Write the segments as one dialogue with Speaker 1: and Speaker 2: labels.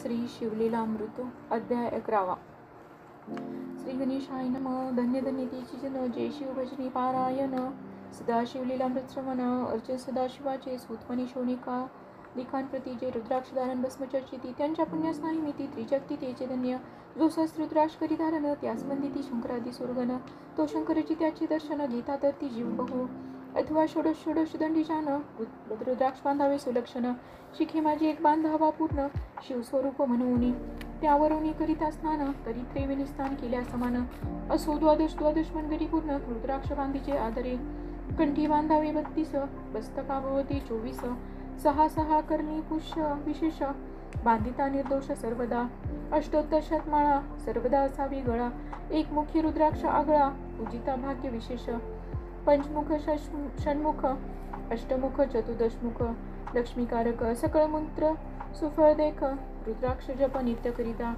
Speaker 1: श्री शिवलीलामृत अध्याय 11. श्री गणेशाय नमः. धन्य धन्य तेची जन जय शिव भजनी पारायण. सदाशिवलीलामृत श्रवण अर्चन सदाशिवाचे सूतमणी शोनिका लिखाण प्रती जे रुद्राक्षधारण भस्मचर्चिती त्यांच्या पुण्यास्नाही मिती त्रिजगती तेचे धन्य. जो सहस्र रुद्राक्ष करी धारण त्यास वंदिती शंकरादी सुरगण. तो शंकरची त्याचे दर्शन घेता तर ती जीव बहु अथवा षोडश षोडश दंडीशान रुद्राक्ष बांधावे सुलक्षण. शिखे माझी एक बांधावा पूर्ण शिवस्वरूप म्हणून त्यावरून करिता स्नान तरी त्रिवेणी स्नान केल्या समान. असो द्वादश द्वादश मनगरी पूर्ण रुद्राक्ष बांधीचे आदरे. कंठी बांधावे 32 मस्तकाभोवती 24 सहा सहा कर्णी पुष्य विशेष बांधिता निर्दोष सर्वदा. अष्टोत्तर शतमाळा सर्वदा असावी गळा. एक मुखी रुद्राक्ष आगळा पूजिता भाग्य विशेष. पंचमुख षण्मुख अष्टमुख चतुर्दशमुख लक्ष्मीकारक सकळ मंत्र सुफळ देख. रुद्राक्ष जप नित्य करिता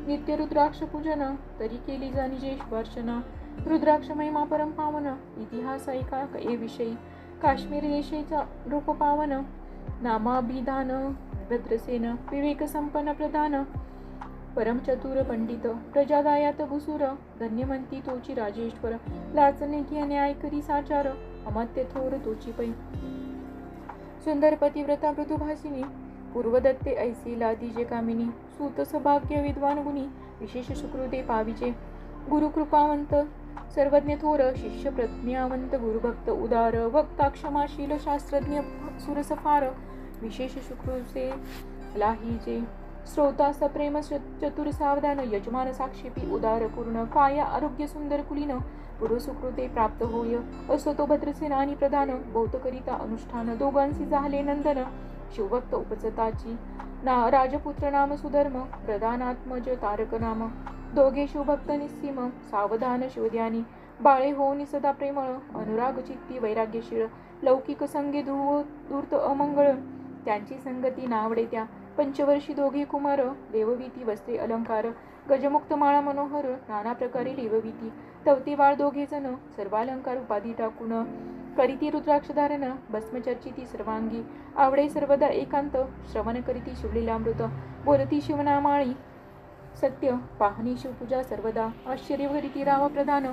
Speaker 1: नित्य रुद्राक्ष पूजन तरी केली जाणी जे वर्षना. रुद्राक्ष महिमा परम पावन इतिहास ऐका ए विषयी. काश्मीर देशेचा रूप पावन नामाभिधान भद्रसेन विवेक संपन्न प्रधान. परम चतुर पंडित प्रजादायात भुसूर धन्यमंती तोची राजेश्वर. लाचने की न्याय करी साचार अमात्य थोर तोची पै. सुंदर पतिव्रता मृदुभासिनी पूर्वदत्ते ऐसी लादीजे कामिनी. सूत सभाग्य विद्वान गुणी विशेष सुकृते पाविजे. गुरुकृपावंत सर्वज्ञ थोर शिष्य प्रज्ञावंत गुरुभक्त उदार. वक्ता क्षमाशील शास्त्रज्ञ सुरसफार विशेष सुकृते लाहीजे. श्रोता सप्रेम चतुर सावधान यजमान साक्षेपी उदार पूर्ण. काया आरोग्य सुंदर कुलीन पूर्व सुकृते प्राप्त होय. असो तो भद्रसेन आणि प्रधान बौद्ध करिता अनुष्ठान. दोघांशी झाले नंदन शिवभक्त उपजताची. राजपुत्र नाम सुधर्म प्रधानात्मज तारक नाम. दोघे शिवभक्त निस्सीम सावधान शिवध्यानी. बाळे होऊन सदा प्रेमळ अनुराग चित्ती वैराग्यशीळ. लौकिक संगे धूर्त अमंगळ त्यांची संगती नावडे त्या. पंचवर्षी दोघे कुमार देववीती वस्त्रे अलंकार. गजमुक्त माळा मनोहर नाना प्रकारे लेववीती. तवती बाळ दोघे जण सर्वालंकार उपाधी टाकून. करीती रुद्राक्ष धारण भस्मचर्चिती सर्वांगी. आवडे सर्वदा एकांत श्रवण करीती शिवलीलामृत. बोलती शिवनामाळी सत्य पाहणी शिवपूजा सर्वदा. आश्चर्य करीती राव प्रधान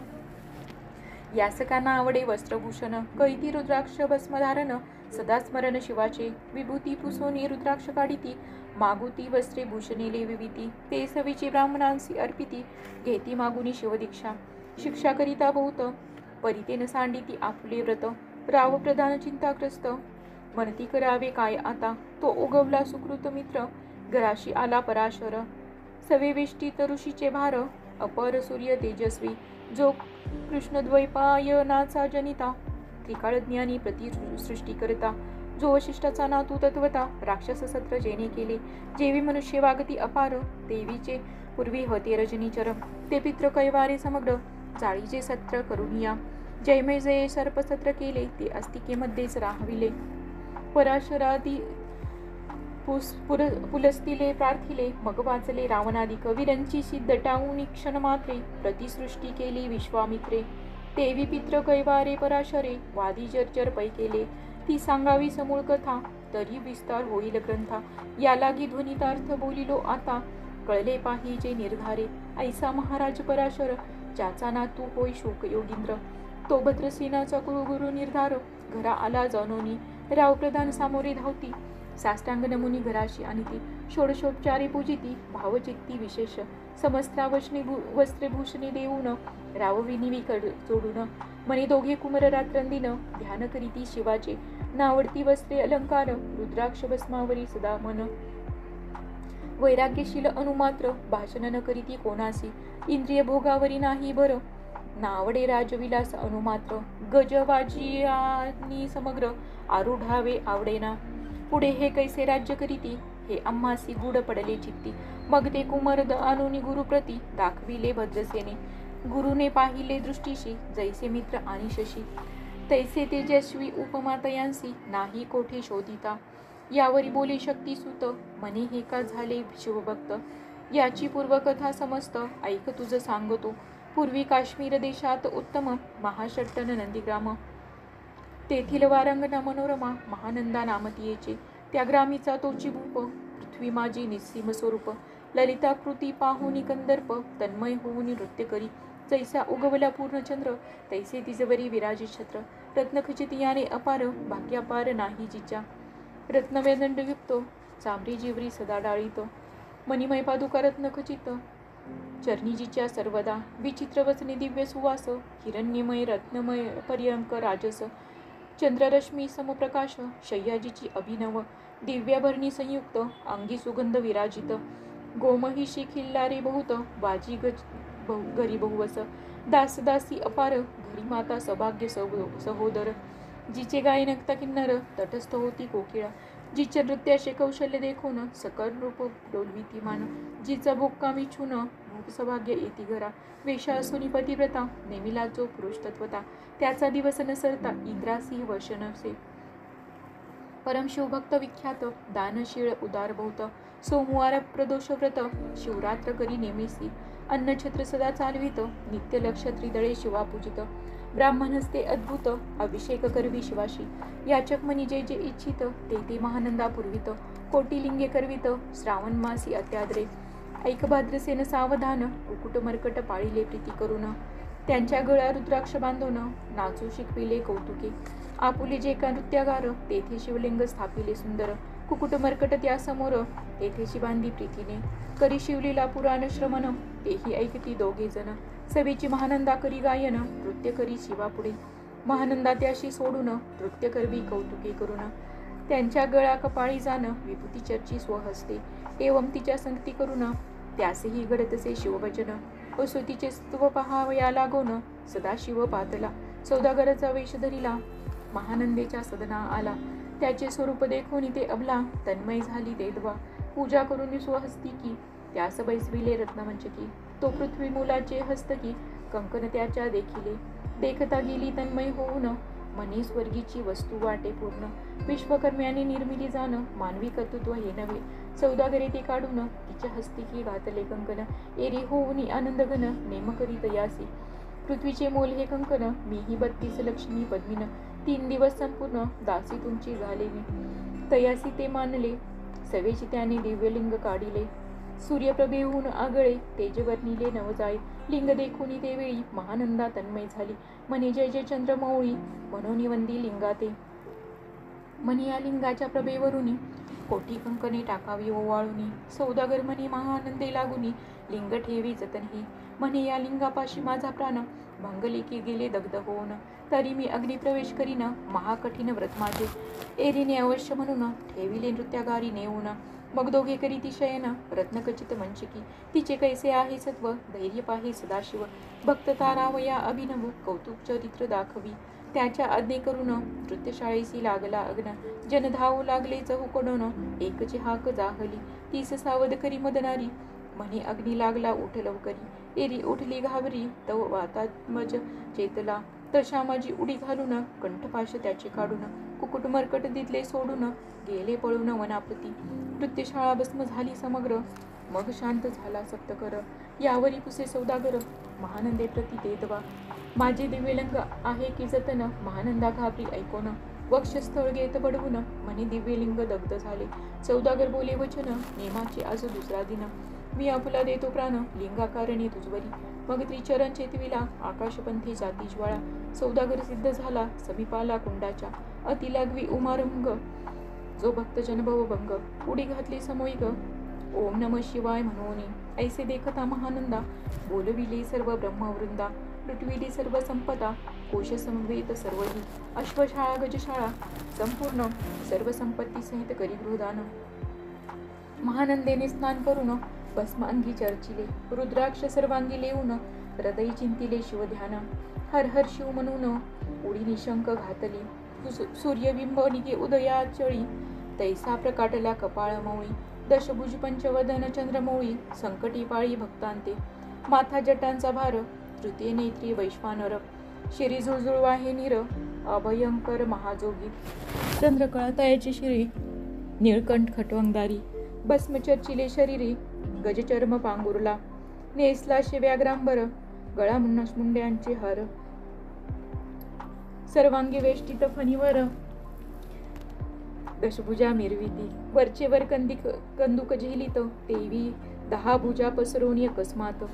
Speaker 1: यासकांना आवडे वस्त्रभूषण. करीती रुद्राक्ष भस्मधारण सदा स्मरण शिवाचे. विभूती पुसोनी रुद्राक्ष काढिती मागुती वस्त्रे भूषणे लेविती. ते सवीची ब्राह्मणांसी अर्पिती घेती मागुनी शिवदीक्षा. शिक्षा करिता बहुत परितेन सांडिती आपुले व्रत. राव प्रधान चिंताग्रस्त म्हणती करावे काय आता. तो उगवला सुकृत मित्र घराशी आला पराशर. सवेवेष्टीत ऋषीचे भार अपर सूर्य तेजस्वी. जो कृष्णद्वैपायनाचा जनिता त्रिकाळ ज्ञानी प्रति सृष्टी करता. जो वशिष्ठाचा नातू तत्वता राक्षस सत्र जेने केले. जेवी मनुष्य वागती अपार देवीचे पूर्वी होते रजनीचर. ते पित्र कैवारे समग्र चाळीचे सत्र करुनिया. जयमय जय सर्पसत्र केले ते अस्तिकेमध्येच राहविले. पराशरादी पुलस्तिले प्रार्थिले मग वाचले रावणादिक. विरंची सिद्ध टाऊनी क्षण मात्रे प्रतिसृष्टी केली विश्वामित्रे. देवी पित्र कैवारे पराशरे वादी जर्जर पै केले. ती सांगावी समूळ कथा तरी विस्तार होईल ग्रंथा. यालागी ध्वनितार्थ बोलिलो आता कळले पाहिजे निर्धारे. ऐसा महाराज पराशर ज्याचा नातू होय शोक योगींद्र. तो भद्रसेनाचा गुरु निर्धार घरा आला जानोनी. राव प्रधान सामोरे धावती साष्टांग नमुनी घराशी आणिती. षोडशोपचारे पूजिती भावचित्ती विशेष. समस्ता वस्त्रे भूषणे देऊन राव विनिवी जोडून. मने दोघे कुमर रात्रंदिन ध्यान करीती शिवाचे. नावडती वस्त्रे अलंकार रुद्राक्ष भस्मावरी सदा मन. वैराग्यशील अनुमात्र भाषण न करीती कोणासी. इंद्रिय भोगावरी नाही भर नावडे राजविलास अनुमात्र. गजवाजियानी समग्र आरूढावे आवडेना. पुढे हे कैसे राज्य करीती हे आम्हासी गूढ पडले चित्ती. मग ते कुमर आणूनी गुरुप्रती दाखविले भद्रसेने. गुरुने पाहिले दृष्टीशी जैसे मित्र आणि शशी. तैसे तेजस्वी उपमातयांसी नाही कोठे शोधिता. यावरी बोले शक्ती सुत मने हे का झाले शिवभक्त. याची पूर्वकथा समस्त ऐक तुझ सांगतो. पूर्वी काश्मीर देशात उत्तम महाषट्टन नंदीग्राम. तेथील वारंगना मनोरमा महानंदा नामतीयेचे. त्या ग्रामीचा तोची भूप पृथ्वी माझी निस्सीम स्वरूप, ललिताकृती पाहुनी कंदर्प, तन्मय होऊन नृत्य करी, जैसा उगवला पूर्णचंद्र, तैसे तिजवरी विराजी छत्र, रत्नखचित याने अपार, भाग्यापार नाही जिच्या, रत्नवेदंडयुक्त चामरी जिवरी सदा डाळीत, मणिमय पादुका रत्नखचित चरणीजीच्या सर्वदा, विचित्र वचने दिव्य सुवास, हिरण्यमय रत्नमय पर्यंक राजस, चंद्ररश्मी समप्रकाश, शय्याजीची अभिनव दिव्याभरणी संयुक्त, अंगी सुगंध विराजित, गोमहिषी खिल्लारी बहुत, बाजी घरी बहुवस, दासदासी अपार, घरी माता सौभाग्य सहोदर, जिचे गायनकता किन्नर, तटस्थ होती कोकिळा, जिचे नृत्याचे कौशल्य देखून सकल रूप डोलविती मान, जिचा भोक्का मिछून भूप सौभाग्य येती घरा, वेशा असुनी पतिव्रता, नेमिला जो पुरुष तत्वता, त्याचा दिवस नसरता इंद्रासी वश नसे, परम शिवभक्त विख्यात, दानशीळ उदार बहुत, सोमवार प्रदोष व्रत, शिवरात्र करी नेमेसी, अन्नछत्र सदा चालवित, नित्य लक्ष त्रिदळे शिवा पूजित, ब्राह्मण हस्ते अद्भुत, अभिषेक करवी शिवाशी, याचक मनी जे जे इच्छित, ते महानंदा पुरवित, कोटिलिंगे करवित, श्रावण मासी अत्याद्रे, ऐकभाद्रसेन सावधान, कुकुट मर्कट पाळिले प्रीती करून, त्यांच्या गळ्या रुद्राक्ष बांधून, नाचू शिकविले कौतुके, आपुले जे का नृत्यागार, तेथे शिवलिंग स्थापिले सुंदर, कुकुट मर्कट त्या समोर, तेथे बांधी प्रीतीने, करी शिवलीला पुराण श्रवण, तेही ऐकती दोघे जण, सभेची महानंदा करी गायन, नृत्य करी शिवा पुढे, महानंदा त्याशी सोडून, नृत्य करवी कौतुके करून, त्यांच्या गळा कपाळी जाण, विभूती चर्ची स्वहस्ते, एवं तिच्या संगती करून, त्यासही घडतसे शिवभजन, असुतीचे स्तव पहावया लागोन, सदाशिव पातला, सौदागराचा वेश धरिला, महानंदेच्या सदना आला, त्याचे स्वरूप देखून ते अबला, तन्मय झाली देदवा, पूजा करून स्वहस्ती की, त्यास बैसविले रत्नमंचकी, तो पृथ्वी मुलाचे हस्तकी, कंकन त्याच्या देखिले, देखता गेली तन्मय होऊन, मनी स्वर्गीची वस्तू वाटे पूर्ण, विश्वकर्म्याने निर्मिली जाण, मानवी कर्तृत्व हे नव्हे, सौदागरे ते काढून, तिच्या हस्तिकी घातले कंकन, एरी होऊनी आनंद घन, नेम करीत यासी, पृथ्वीचे मोल हे कंकन, मीही 32 लक्ष्मी पद्मिन, 3 दिवस संपूर्ण, दासी तुमची झाले मी, तयासी ते मानले, सवेची त्याने दिव्यलिंग काढिले, सूर्यप्रभेहून आगळे, तेजवर्णिले नवजाई, लिंग देखुनी ते वेळी, महानंदा तन्मय झाली, म्हणे जय जय चंद्रमौळी, म्हणून वंदी लिंगाते, म्हणे या लिंगाच्या प्रभेवरुनी, कोटी कंकणे टाकावी ओवाळुनी, सौदागर म्हणे महानंदे लागुनी, लिंग ठेवी जतनही, म्हणे या लिंगापाशी माझा प्राण, भंगली की गेले दग्ध होऊन, तरी मी अग्निप्रवेश करीन, महाकठीण व्रत माझे, एरीने अवश्य म्हणून, ठेविले नृत्यागारी नेऊन, मग दोघे करी ती शयन, रत्नखचित मंचकी, तिचे कैसे आहे सत्व, धैर्य पाहे सदाशिव, भक्त तारावया अभिनव, कौतुक चरित्र दाखवी, त्याच्या आज्ञे करून, नृत्यशाळेसी लागला अग्न, जन धावू लागले चहूकडून, एकची हाक जाहली, 30 सावध करी मदनारी, म्हणे अग्नी लागला उठ लवकरी, एरी उठली घाबरी, तव वातात्मज चेतला, तशा माझी उडी घालून, कंठपाश त्याचे काढून, कुकुट मर्कट दिदले सोडून, गेले पळून वनापती, नृत्यशाळा भस्म झाली समग्र, मग शांत झाला सप्तकर, यावरी पुसे सौदागर, महानंदे प्रती देदवा, माझे दिव्यलिंग आहे की जतन, महानंदा घाबरी ऐकोन, वक्षस्थळ घेत बडवून, म्हणे दिव्यलिंग दग्ध झाले, सौदागर बोले वचन, नेमाचे आज दुसरा दिन, मी आपुला देतो प्राण, लिंगाकारणे तुझवरी, मग त्रिचरण चेतविला, आकाशपंथी जाती ज्वाळा, सौदागर सिद्ध झाला, समीपाला कुंडाच्या, अति लागवी उमारंग, जो भक्तजन भवभंग, उडी घातली समोईक, ओम नम शिवाय म्हणून, ऐसे देखता महानंदा, बोलविले सर्व ब्रह्मवृंदा, लुटविली सर्व संपदा, कोश समवेत सर्वही, अश्वशाळा गजशाळा, संपूर्ण सर्व संपत्ती सहित करी गृहदान, महानंदेने स्नान करून, भस्मांगी चर्चिले, रुद्राक्ष सर्वांगी लेऊन, हृदयी चिंतिले शिवध्यान, हर हर शिव म्हणून, उडी निशंक घातली, सूर्यबिंब निघे उदयाचळी, तैसा प्रकाटला कपाळ मौळी, दशभुज पंचवदन चंद्रमौळी, संकटी पाळी भक्तांते, माथा जटांचा भार, तृतीय नेत्री वैश्वानर, शिरी झुळझुळ वाहे नीर, अभयंकर महाजोगी, चंद्रकळा तयाची शिरी, निळकंठ खटवंगदारी, भस्म चर्चिले शरीरी, गजचर्म पांगुरला, नेसला शिव्याग्रांबर, गळा मुंड्यांचे हार, सर्वांगी वेष्टित फणीवर, दशभुजा मिरविती, वरचे वर कंदुक झेलित, तेवी 10 भुजा पसरवणी अकस्मात.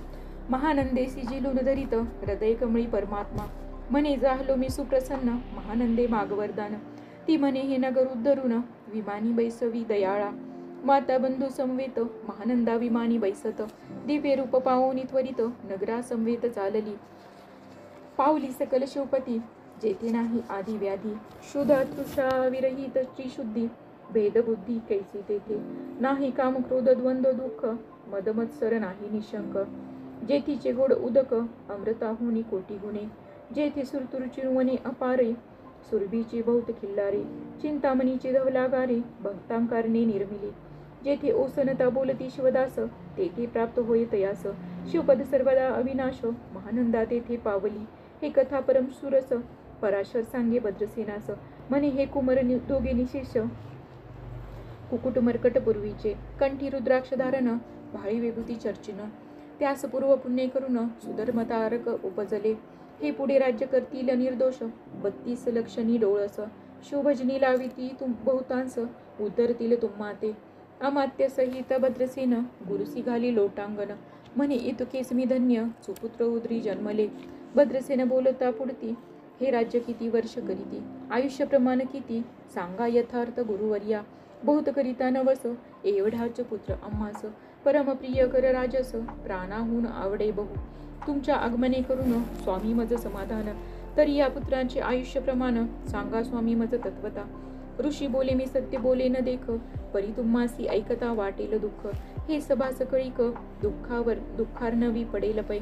Speaker 1: महानंदेसी झिलून धरित, हृदय कमळी परमात्मा. म्हणे जाहलो मी सुप्रसन्न, महानंदे मागवरदान. ती म्हणे हे नगर उद्धरून, विमानी बैसवी दयाळा. माता बंधू समवेत, महानंदा विमानी बैसत. दिव्य रूप पावोनी त्वरित, नगरा समवेत चालली. पावली सकल शिवपती, जेथे नाही आधी व्याधी. शुद्ध तृषा विरहित त्रिशुद्धी, भेदबुद्धी कैसी तेथे. नाही काम क्रोध द्वंद्व दुःख, मदमत्सर नाही निशंक. जेथीचे गोड उदक, अमृताहुनी कोटी गुणे. जेथे सुरतुर चिरुवने अपारे, सुरभीची बहुत खिल्लारे. चिंतामणीची धवलागारे, भक्तांकारणे निर्मिली. जेथे ओसनता बोलती शिवदास, तेथे प्राप्त होय तयास. शिवपद सर्वदा अविनाश, महानंदा तेथे पावली. हे कथा परम सुरस, पराशर सांगे भद्रसेनास. म्हणे हे कुमर दोघे निशेष, कुकुट मर्कट पूर्वीचे. कंठी रुद्राक्ष धारण, भाळी विभूती चर्चिन. त्यास पूर्व पुण्य करून, सुधर्मतारक उपजले. हे पुढे राज्य करतील निर्दोष, 32 लक्षणी डोळस. शिवभजनी लाविती बहुतांस, उद्धरतील तुम्हाते. अमात्य सहित भद्रसेन, गुरुसी घाली लोटांगण. म्हणे इतकेच मी धन्य, सुपुत्र उदरी जन्मले. भद्रसेन बोलता पुढती, हे राज्य किती वर्ष करीती. आयुष्य प्रमाण किती, सांगा यथार्थ गुरुवर्या. बहुत करिता नवस, एवढाच पुत्र आम्हास. परमप्रिय कर राजस, प्राणाहून आवडे बहु. तुमच्या आगमने करून स्वामी मज समाधान. तरी या पुत्रांचे आयुष्य प्रमाण, सांगा स्वामी मज तत्वता. ऋषी बोले मी सत्य बोले न देख, परी तुम्हासी ऐकता वाटेल दुःख. हे सभा सकळीक, दुःखार्णवी पडेल पै.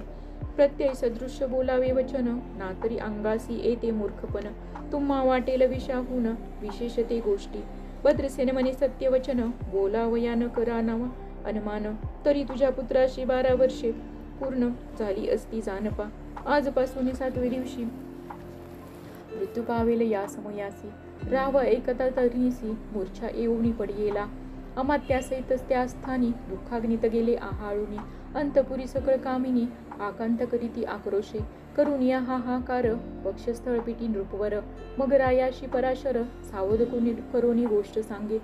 Speaker 1: प्रत्यय सदृश्य बोलावे वचन, नातरी अंगासी येते मूर्खपण. तुम्हा वाटेल विषाहून, विशेषते गोष्टी. भद्रसेन म्हणे सत्य वचन, बोलावया न करा नावा अनुमान. तरी तुझ्या पुत्राशी 12 वर्षे पूर्ण झाली असती जानपा. आजपासून 7वे दिवशी मृत्यू पावेल या समयासी. राव एकता तरीसी, मूर्छा येऊनी पडियेला. अमात्यासहितच त्या स्थानी, दुःखाग्नीत गेले आहाळुनी. अंतपुरी सकळ कामिनी, आकांत करीती आक्रोशे. करून या हाहाकार, वक्षस्थळ पिटी नृपवर. मग रायाशी पराशर, सावध करोनी गोष्ट सांगे.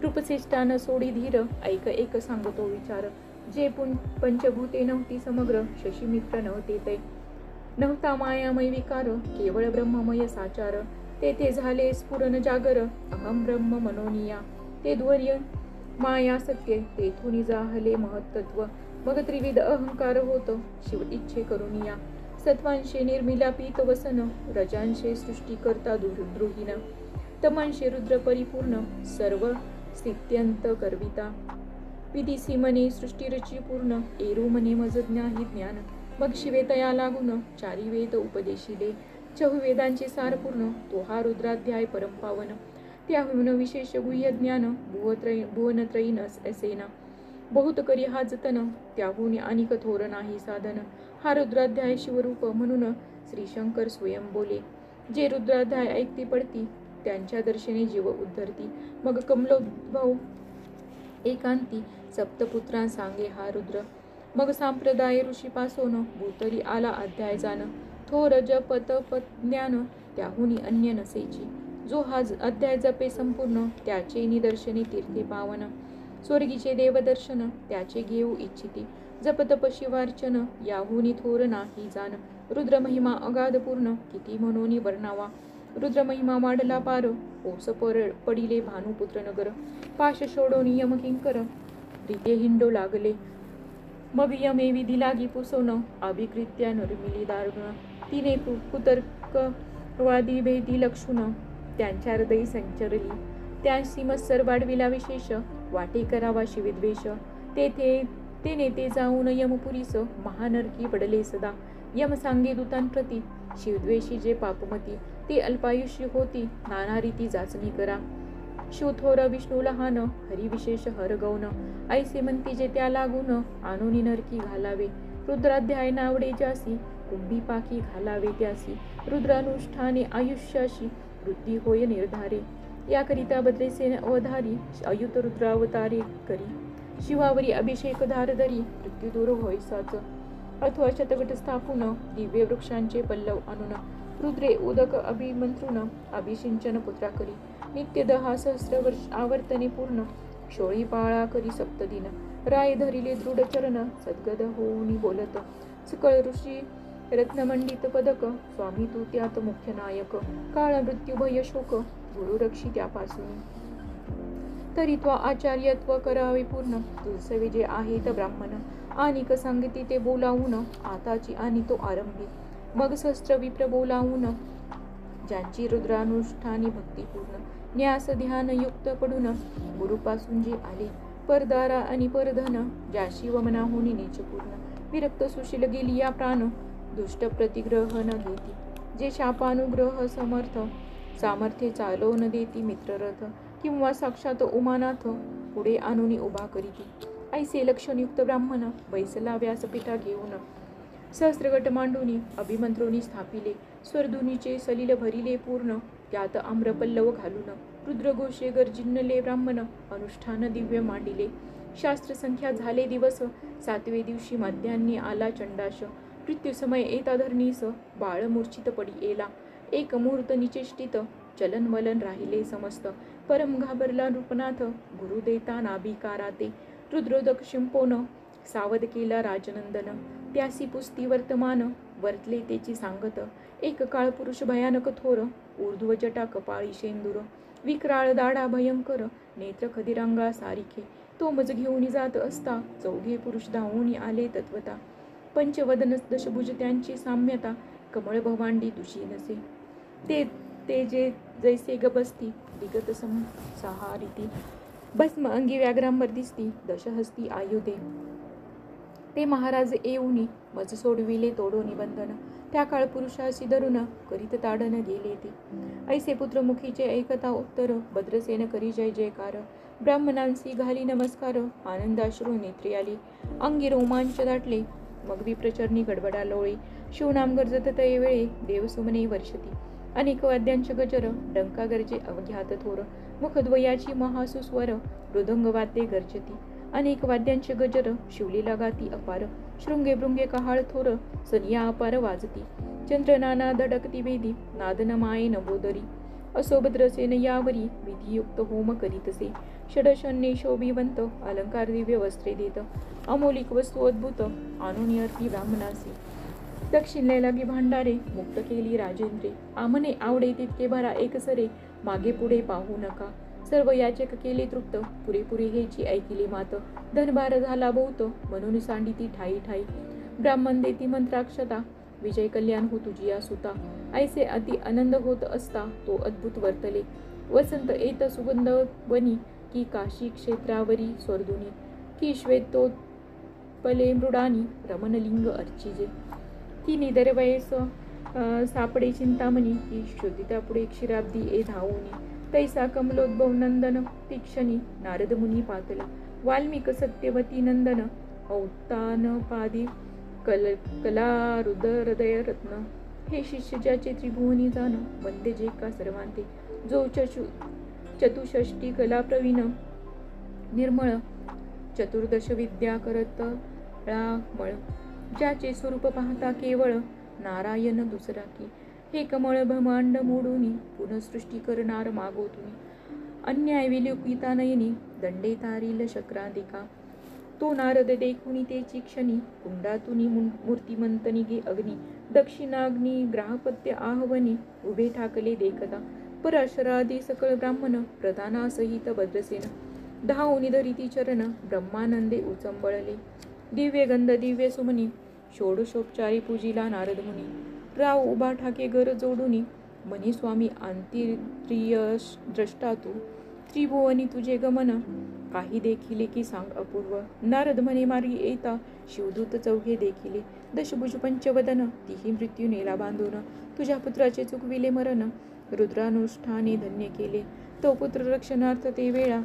Speaker 1: नृपश्रेष्ठान सोडी धीर, ऐक एक सांगतो विचार. जे पंचभूते नव्हती समग्र, शशीमित्र नव्हते तै. नव्हता मायामय विकार, केवळ ब्रह्ममय साचार. तेथे झाले स्फुरन जागर, अहम ब्रह्म मनोनिया. ते ध्वर्य माया सत्य, तेथून जाहले महत्त्व. मग त्रिविध अहंकार होत, शिव इच्छे करुनिया. सत्वांशे निर्मिला पीत वसन, रजांशे सृष्टी करता द्रोहीन. तमांशे रुद्र परिपूर्ण, सर्व स्थित्यंत करविता. विधिसी मने सृष्टीरची पूर्ण, एरू मने मज ज्ञाही ज्ञान. मग शिवे तया लागून, 4 वेद उपदेशिले. चहुवेदांचे सार पूर्ण, तो हा रुद्राध्याय परमपावन. त्याहून विशेष गुह्य ज्ञान, भुवनत्रयीन असेना. बहुत करी हा जतन, त्याहून अनिक थोर नाही साधन. हा रुद्राध्याय शिवरूप म्हणून, श्रीशंकर स्वयं बोले. जे रुद्राध्याय ऐकती पडती, त्यांच्या दर्शने जीव उद्धरती. मग कमलोद्भव एकांती, सप्तपुत्रां सांगे हा रुद्र. मग सांप्रदाय ऋषीपासोन, भूतरी आला अध्याय जाण. थोर जप तप ज्ञान, त्याहुनी अन्य नसेची. जो हा अध्याय जपे संपूर्ण, त्याचे निदर्शने तीर्थे पावन. स्वर्गीचे देवदर्शन, त्याचे घेऊ इच्छिती. जप तप शिवार्चन, याहुनी थोर नाही जाण. रुद्र महिमा अगाध पूर्ण, किती म्हणून वर्णावा. रुद्र महिमा वाढला पार, ओस पडिले भानुपुत्र नगर. पाश सोडोन यम किंकर, रिते हिंडो लागले. मग यमे विधी लागी पुसोन, अभिकृत्या निर्मिली दारुण. तिने कुतर्कवादी भेदी लक्षुण, त्यांच्या हृदयी संचरली. त्यांसी मत्सर वाढविला विशेष, वाटे करावा शिविद्वेष. तेने ते जाऊन यमपुरीस, महानरकी पडले सदा. यम सांगे दूतांप्रती, शिवद्वेषी जे पापमती. ते अल्पायुष्य होती, नाना रीती जाचणी करा. शिवथोर विष्णू लहान, हरी विशेष हर गौन. ऐसे म्हणती जे त्या लागून, आणूनी नरकी घालावे. रुद्राध्याय नावडे जासी, कुंभी पाखी घालावे त्यासी. रुद्रानुष्ठाने आयुष्याशी, वृद्धी होय निर्धारे. याकरिता भद्रसेन अवधारी, अयुत रुद्रावतारे करी. शिवावरी अभिषेक धारधरी, मृत्यू दूर होय साच. अथवा शतगट स्थापून, दिव्य वृक्षांचे पल्लव आणून. रुद्रे उदक अभिमंत्रुन, अभिषिंचन पुत्रा करी. नित्य 10 सहस्र वर्ष आवर्तने पूर्ण. शोळी पाळा करी सप्तदिन. राय धरिले दृढ चरण. सद्गद होऊनी बोलत. सकळ ऋषी रत्नमंडित पदक. स्वामी तू त्यात मुख्य नायक. काळ मृत्यू भय शोक. गुरु रक्षी त्यापासून. तरी त्वा आचार्यत्व करावे पूर्ण. तुझसे जे आहेत ब्राह्मण. आणि सांगिती ते बोलावून. आताची आणि तो आरंभी. मग सहस्त्र विप्र बोलावून. ज्यांची रुद्रानुष्ठानी भक्तिपूर्ण. न्यास ध्यान युक्त पडून. गुरुपासून जे आले परदारा आणि परधन. ज्याशी वमनाहुनी नीच पूर्ण. विरक्त सुशील गेली या प्राण. दुष्ट प्रतिग्रह न घेती. जे शापानुग्रह समर्थ. सामर्थ्य चालवून देती मित्ररथ. किंवा साक्षात उमानाथ. पुढे आणूनी उभा करीती. ऐसे लक्षणयुक्त ब्राह्मण. बैसला व्यासपीठा घेऊन. सहस्रगट मांडूनी अभिमंत्रोनी स्थापिले. स्वर्धुनीचे सलिल भरिले पूर्ण. त्यात आम्रपल्लव घालून. रुद्रघोषे गर्जिनले ब्राह्मण. अनुष्ठान दिव्य मांडिले. शास्त्र संख्या झाले दिवस. 7वे दिवशी मध्यान्नी आला चंडाश. मृत्यूसमय येता धरणीस. बाळ मूर्छित पडी येला. एक मुहूर्त निचेष्टित. चलन वलन राहिले समस्त. परम घाबरला नृपनाथ. गुरु देता नाभिकाराते. रुद्रोदक शिंपोन. सावध केला राजनंदन. त्यासी पुस्ती वर्तमान. वर्तले तेची सांगत. एक काळ पुरुष भयानक थोर. ऊर्ध्व जटा कपाळी शेंदूर. विक्राळ दाढा भयंकर. नेत्र खदिरांगा सारिखे. तो मज घेऊन जात असता. 4घे पुरुष धावून आले तत्वता. पंचवदन दशभुज त्यांची साम्यता. कमळ भवांडी तुशी नसे. ते जे जैसे गबसती. विगत सहारिती. भस्म अंगी व्याघ्रांबर दिसती. दशहस्ती आयुधे. ते महाराज येऊनी मज सोडविले तोडोनी बंधन. त्या काळ पुरुषासी धरून करीत ताडन गेले ते. ऐसे पुत्रमुखीचे ऐकता उत्तर. भद्रसेन करी जय जयकार. ब्राह्मणांसी घाली नमस्कार. आनंदाश्रू नेत्री आली. अंगी रोमांच दाटले. मग विप्रचरणी गडबडा लोळे. शिवनाम गरजत तये वेळे. देवसुमने वर्षती. अनेक वाद्यांचे गजर. डंका गरजे अवघ्यात थोर. मुखद्वयाची महासुस्वर. मृदंग वाद्ये गर्जती. अनेक वाद्यांचे गजर. शिवलीला गाती अपार. शृंगे भृंगे कहाळ थोर. सनिया अपार वाजती. चंद्रनाना धडकती वेदी. नादन माये नभोदरी. असो भद्रसेन यावरी. विधियुक्त होम करीतसे. षडशन्ये शोभिवंत. अलंकार दिव्य वस्त्रे देत. अमोलिक वस्तू अद्भुत. आणून अर्थी ब्राह्मणासी. दक्षिणले लागी भांडारे. मुक्त केली राजेंद्रे. आमने आवडे तितके भरा एकसरे. मागे पुढे पाहू नका. सर्व याचक केले तृप्त. पुरेपुरे हेची ऐकिली मात. धनभार झाला बहुत. म्हणून सांडिती ठाई ठाई. ब्राह्मण देती मंत्राक्षता. विजय कल्याण हो तुझी या सुता. ऐसे अति आनंद होत असता. तो अद्भुत वर्तले. वसंत येत सुगंध वनी. की काशी क्षेत्रावरी स्वर्धुनी. की श्वेतोत्पले मृडानी. रमणलिंग अर्चिजे. ती निदरवयस सापडे चिंतामणी. ती शोधिता पुढे क्षीराब्दी ए धावूनी. तैसा कमलोद्भव नंदन. तीक्षणी नारद मुनी पातला. वाल्मिक सत्यवती नंदन. औतानपादी कला हृदय रत्न. हे शिष्य ज्याचे त्रिभुवनी जाण. वंदे जे का सर्वांते. जो चतुष्षष्टी कला प्रवीण. निर्मळ चतुर्दश विद्या करतळामळ. ज्याचे स्वरूप पाहता केवळ. नारायण दुसरा की. हे कमळ ब्रह्मांड मोडूनी. पुनःसृष्टी करणार मागोतुनी. अन्याय विलोकिता नयनी. दंडे तारील शक्रांतिका. तो नारद देखुनी तेची क्षणी. कुंडातुनी मूर्तिमंत निघे अग्नी. दक्षिणाग्नी ग्राहपत्य आहवनी. उभे ठाकले देखता. पराशरादी सकळ ब्राह्मण. प्रधानासहित भद्रसेन. धावूनी धरिती चरण. ब्रह्मानंदे उचंबळले. दिव्य गंध दिव्य सुमनी. षोडशोपचारी पूजिला नारद मुनी. राव उभा ठाके घर जोडुनी. मनी स्वामी अंतरिय द्रष्टा तू. त्रिभुवनी तुझे गमन. काही देखिले की सांग अपूर्व. नारद म्हणे मार्गी येता. शिवदूत 4घे देखिले. दशभुज पंचवदन. तीही मृत्यू नेला बांधून. तुझ्या पुत्राचे चुकविले मरण. रुद्रानुष्ठाने धन्य केले. तो पुत्र रक्षणार्थ ते वेळा.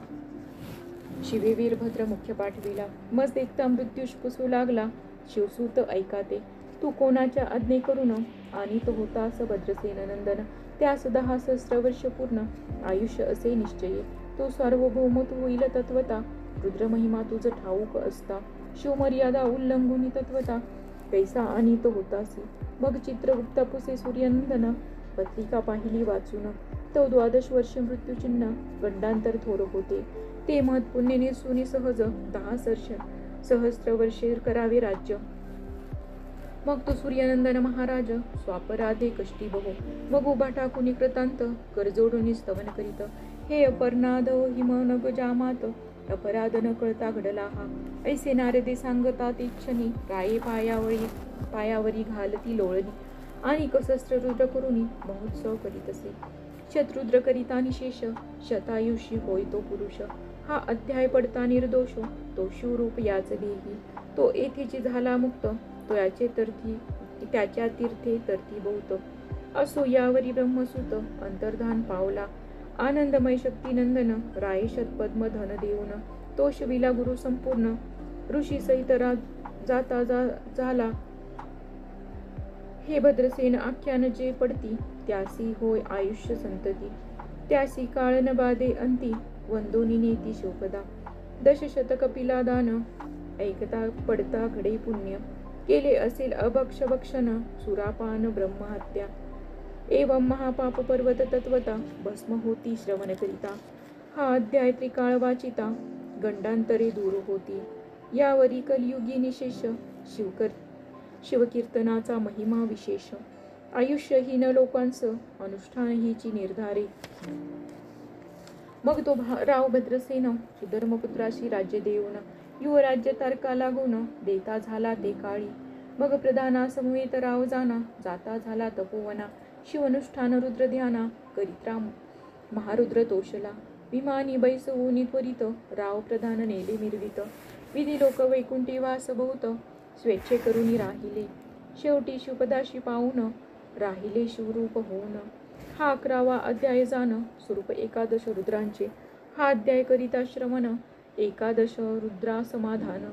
Speaker 1: शिवे वीरभद्र मुख्य पाठविला. मज देखता मृत्यूश पुसू लागला. शिवसूत ऐकाते. तू कोणाच्या आज्ञे करून. आणि तो होतास भद्रसेन नंदन. त्यास 10 सहस्र वर्ष पूर्ण. आयुष्य असे निश्चये. तो सार्वभौमत होईल तत्वता. रुद्रमहिमा तुझ ठाऊक असता. शिवमर्यादा उल्लंघुनी तत्वता. कैसा आणि तो होतासी. मग चित्रगुप्ता पुसे सूर्यनंदन. पत्रिका पाहिली वाचून तो 12 वर्ष मृत्यूचिन्ह गंडांतर थोर होते. ते महत् पुण्य निरसुनी सहज 10 सहस्त्र वर्षे करावे राज्य. मग तो सूर्यनंदन महाराज स्वापराधे कष्टी बहो. मग उभा टाकून कृतांत कर जोडून स्तवन करीत. हे अपर्णाद हिम नग जामात अपराध न कळता घडला हा. ऐसे नारदे सांगतात इच्छनी राये पायावरी घालती लोळणी. आणि कसस्त्र रुद्र करुणी महोत्सव करीत असे. शत्रुद्र करिता निशेष शतायुषी होय तो पुरुष. हा अध्याय पडता निर्दोष तो शिवरूप याच देही. तो येथेची झाला मुक्त तो त्याच्या तीर्थे तरती बहुत. असो यावरी ब्रह्मसुत अंतर्धान पावला. आनंदमय शक्तिनंदन राय शतपद्म धन देऊन. तो शिविला गुरु संपूर्ण ऋषी सहित जाता झाला. हे भद्रसेन आख्यान जे पडती त्यासी होय आयुष्य संतती. त्यासी काळ न बाधे अंती वंदोनी नेती शोकदा. 10 कपिला दान ऐकता पडता घडे पुण्य. केले असेल अभक्ष भक्षण सुरापान ब्रह्महत्या. एवं महापाप पर्वत तत्वता भस्म होती श्रवण करिता. हा अध्याय त्रिकाळ वाचिता गंडांतरे दूर होती. यावरी कलियुगी निशेष शिवकीर्तनाचा महिमा विशेष. आयुष्यहीन लोकांस अनुष्ठान हीची निर्धारे. मग तो राव भद्रसेन सुधर्मपुत्राशी राज्य देऊन युवराज्य तारका लागून देता झाला ते काळी. मग प्रधाना समवेत राव जाता झाला तपोवना. शिवनुष्ठान रुद्र ध्याना करित्रा महारुद्र तोषला. विमानी बैसवूनी त्वरित राव प्रधान नेले मिरवित. विधी लोक वैकुंठी वास बहुत स्वेच्छे करुनी राहिले. शेवटी शिवपदाशी पाहून राहिले शिवरूप होऊन. हा 11वा अध्याय जाण स्वरूप 11 रुद्रांचे. हा अध्याय करिता श्रवण 11 रुद्रा समाधान.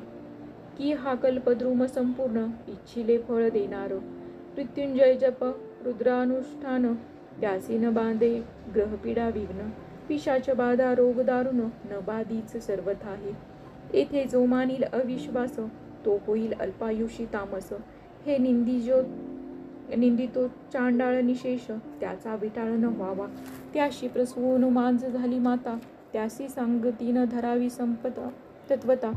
Speaker 1: की हा कल्पद्रुम संपूर्ण इच्छिले फळ देणार. मृत्युंजय जप रुद्रानुष्ठान त्यासी न बांधे ग्रहपीडा विघ्न. पिशाच बाधा रोग दारुण न बाधीच सर्वथाही. येथे जो मानील अविश्वास तो होईल अल्पायुषी तामस. हे निंदितो चांडाळ निशेष त्याचा विटाळ न व्हावा. त्याशी प्रसून मांज झाली माता. त्यासी सांगती न धरावी संपता तत्वता.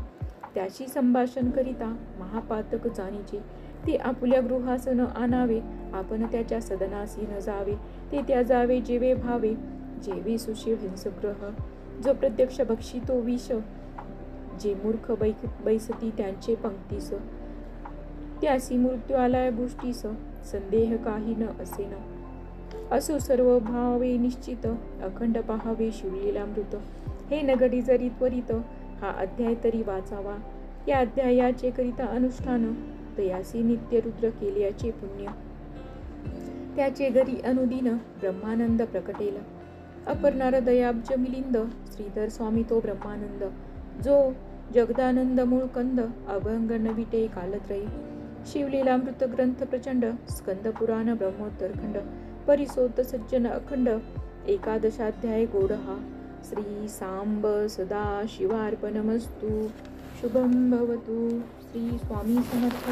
Speaker 1: त्याशी संभाषण करिता महापातक जाणीचे. ते आपुल्या गृहास न आणावे आपण त्याच्या सदनासी न जावे. ते त्या जावे जेवे भावे जेवे सुशील हिंसग्रह. जो प्रत्यक्ष भक्षितो विष जे मूर्ख बैसती त्यांचे पंक्तीस. त्यासी मृत्यू आलाय गोष्टीस संदेह काही न असेन. असो सर्व भावे निश्चित अखंड पाहावे शिवलीलामृत. हे नगडी जरी त्वरित हा अध्याय तरी वाचावा. या अध्यायाचे करिता अनुष्ठान तयासी नित्य रुद्र केल्याचे पुण्य. त्याचे घरी अनुदिन ब्रह्मानंद प्रकटेल. अपर्णार दयाब्ज मिलिंद श्रीधर स्वामी तो ब्रह्मानंद. जो जगदानंद मूळकंद अभंग नविटे कालत्रयी. शिवलीलामृत ग्रंथ प्रचंड स्कंद पुराण ब्रह्मोत्तरखंड. परिसोत सज्जन अखंड 11 गोड हा. श्री सांब सदा शिवार्पणमस्तु. शुभं भवतु. श्री स्वामी समर्थ.